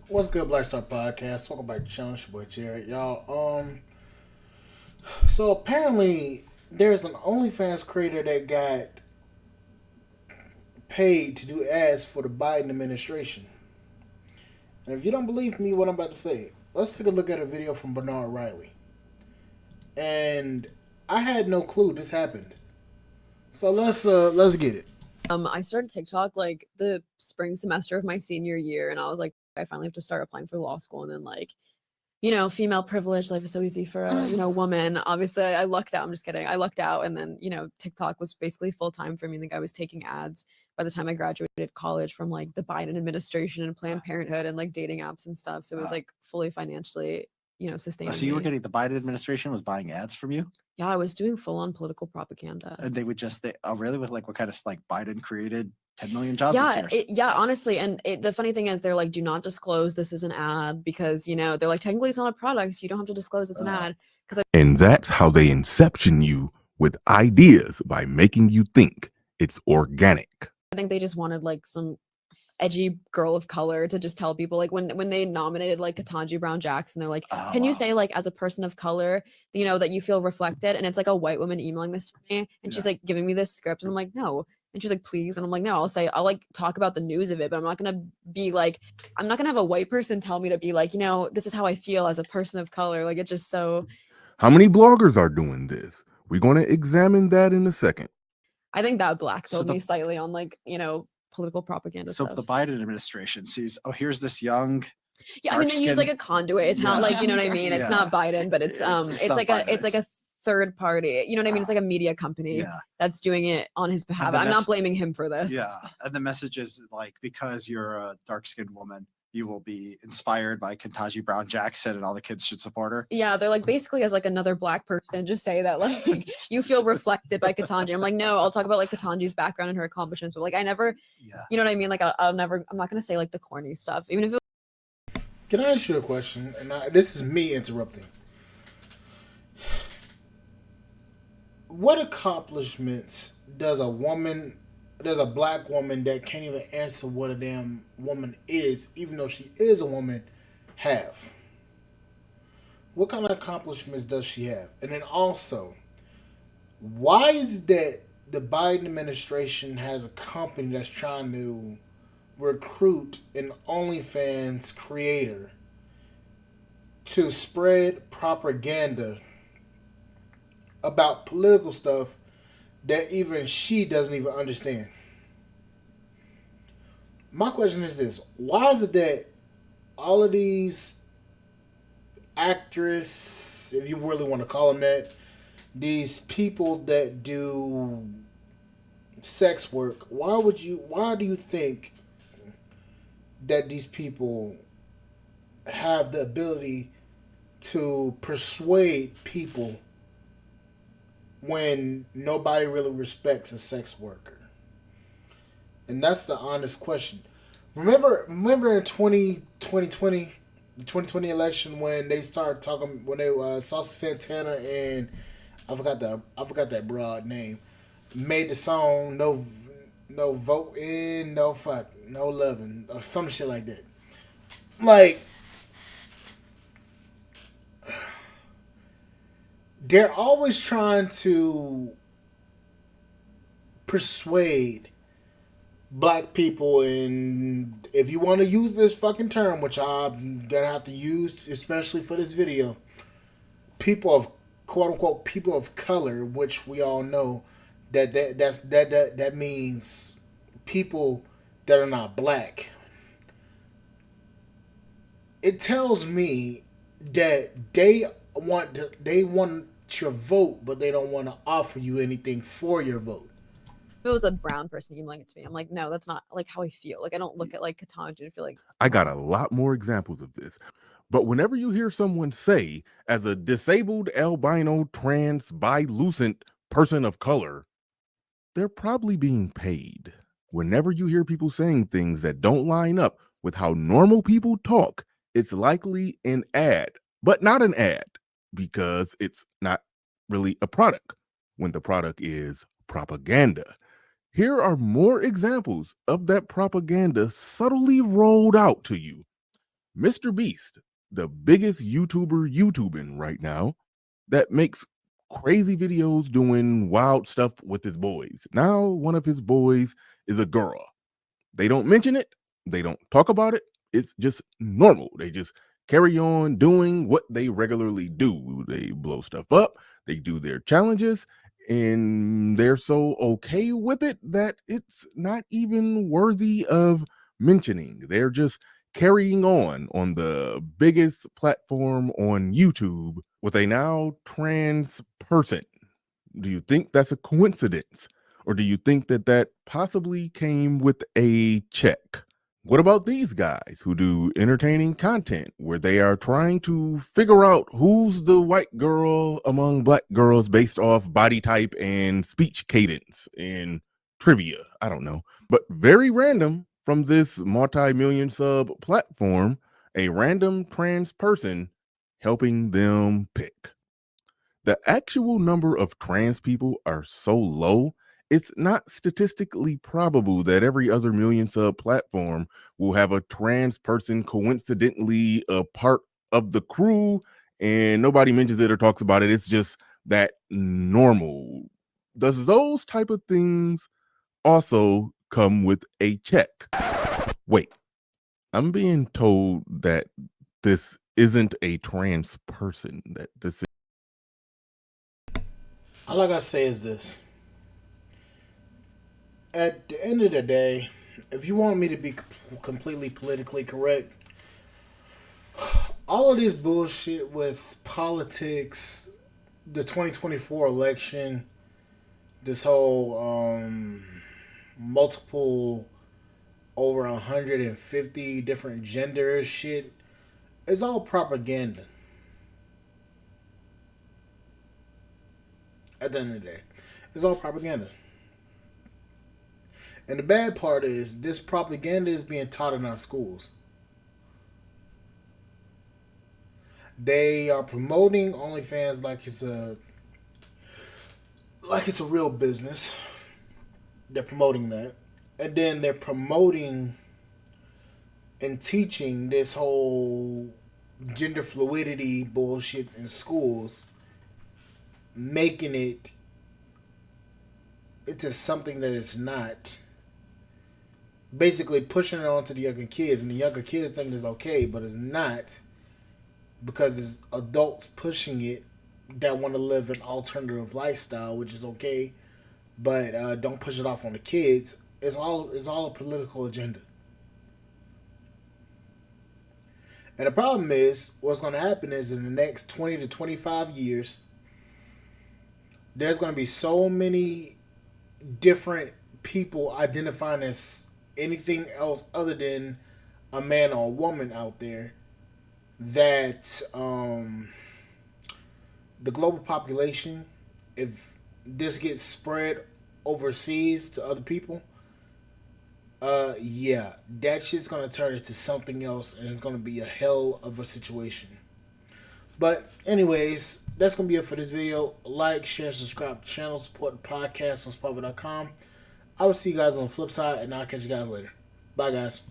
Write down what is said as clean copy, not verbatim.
What's good, Black Star Podcast? Welcome back to the channel. It's your boy Jared, y'all. So apparently there's an OnlyFans creator that got paid to do ads for the Biden administration. And if you don't believe me, what I'm about to say, let's take a look at a video from Bernard Riley. And I had no clue this happened. So let's get it. I started TikTok like the spring semester of my senior year, and I was like, I finally have to start applying for law school. And then, like, female privilege, life is so easy for a woman. Obviously, I lucked out. I'm just kidding. I lucked out, and then TikTok was basically full time for me. I think I was taking ads by the time I graduated college from like the Biden administration and Planned Parenthood and like dating apps and stuff. So it was like fully financially sustaining. So you were me. getting the Biden administration was buying ads from you, Yeah, I was doing full on political propaganda. and they would just really with like what kind of like Biden created 10 million jobs Yeah, this year. honestly, and the funny thing is, they're like, do not disclose this is an ad because they're like, technically it's not a product, so you don't have to disclose it's an ad. And that's how they inception you with ideas by making you think it's organic. I think they just wanted like some edgy girl of color to just tell people, like, when they nominated like Ketanji Brown Jackson, they're like, can you say like, as a person of color, that you feel reflected? And it's like a white woman emailing this to me, and she's like giving me this script, and I'm like, no. And she's like, please. And I'm like, no, I'll like talk about the news of it, but I'm not gonna be like, I'm not gonna have a white person tell me to be like, this is how I feel as a person of color. Like, it's just so. How many bloggers are doing this? We're going to examine that in a second. I think that black pilled me slightly on like, political propaganda So stuff. the Biden administration sees, here's this young. Yeah, I mean, they use like a conduit. It's not like, you know what I mean? It's not Biden, but it's like a third party. You know what I mean? It's like a media company that's doing it on his behalf. I'm not blaming him for this. Yeah, and the message is like, because you're a dark-skinned woman, you will be inspired by Ketanji Brown Jackson, and all the kids should support her. Yeah, they're like, basically, as like another black person, just say that like you feel reflected by Ketanji. I'm like, no, I'll talk about like Ketanji's background and her accomplishments, but like I never, you know what I mean? Like I'm not gonna say like the corny stuff, even if it. Can I ask you a question? And this is me interrupting. What accomplishments does a black woman that can't even answer what a damn woman is, even though she is a woman, have? What kind of accomplishments does she have? And then also, why is it that the Biden administration has a company that's trying to recruit an OnlyFans creator to spread propaganda about political stuff that even she doesn't even understand? My question is this: why is it that all of these actors, if you really want to call them that, these people that do sex work, why do you think that these people have the ability to persuade people when nobody really respects a sex worker? And that's the honest question. Remember in 2020, the 2020 election, when they started talking, when they Saucy Santana and I forgot that broad name, made the song no voting, no fuck, no loving, or some shit like that. Like, they're always trying to persuade black people, and if you want to use this fucking term, which I'm gonna have to use especially for this video, people of quote unquote people of color, which we all know that means people that are not black. It tells me that they want your vote, but they don't want to offer you anything for your vote. If it was a brown person emailing it to me, I'm like, no, that's not like how I feel. Like, I don't look at like Ketanji and feel like. I got a lot more examples of this. But whenever you hear someone say, as a disabled, albino, trans, bilucent person of color, they're probably being paid. Whenever you hear people saying things that don't line up with how normal people talk, it's likely an ad, but not an ad, because it's not really a product when the product is propaganda. Here are more examples of that propaganda subtly rolled out to you. Mr. Beast, the biggest YouTuber YouTubing right now, that makes crazy videos doing wild stuff with his boys. Now, one of his boys is a girl. They don't mention it, they don't talk about it. It's just normal. They just carry on doing what they regularly do. They blow stuff up, they do their challenges, and they're so okay with it that it's not even worthy of mentioning. They're just carrying on the biggest platform on YouTube with a now trans person. Do you think that's a coincidence? Or do you think that that possibly came with a check? What about these guys who do entertaining content where they are trying to figure out who's the white girl among black girls based off body type and speech cadence and trivia? I don't know. But very random, from this multi-million sub platform, a random trans person helping them pick. The actual number of trans people are so low, it's not statistically probable that every other million sub platform will have a trans person coincidentally a part of the crew, and nobody mentions it or talks about it. It's just that normal. Does those type of things also come with a check? Wait, I'm being told that this isn't a trans person, that this is All I gotta say is this. At the end of the day, if you want me to be completely politically correct, all of this bullshit with politics, the 2024 election, this whole multiple over 150 different genders shit, is all propaganda. At the end of the day, it's all propaganda. And the bad part is this propaganda is being taught in our schools. They are promoting OnlyFans like it's a real business. They're promoting that. And then they're promoting and teaching this whole gender fluidity bullshit in schools, making it into something that it's not. Basically pushing it on to the younger kids, and the younger kids think it's okay, but it's not, because it's adults pushing it that want to live an alternative lifestyle, which is okay, but don't push it off on the kids. It's all a political agenda. And the problem is, what's going to happen is in the next 20 to 25 years, there's going to be so many different people identifying as anything else other than a man or a woman out there that the global population, if this gets spread overseas to other people, yeah, that shit's gonna turn into something else, and it's gonna be a hell of a situation. But anyways, that's gonna be it for this video. Like, share, subscribe to the channel, support the podcast on Spotify.com. I will see you guys on the flip side, and I'll catch you guys later. Bye, guys.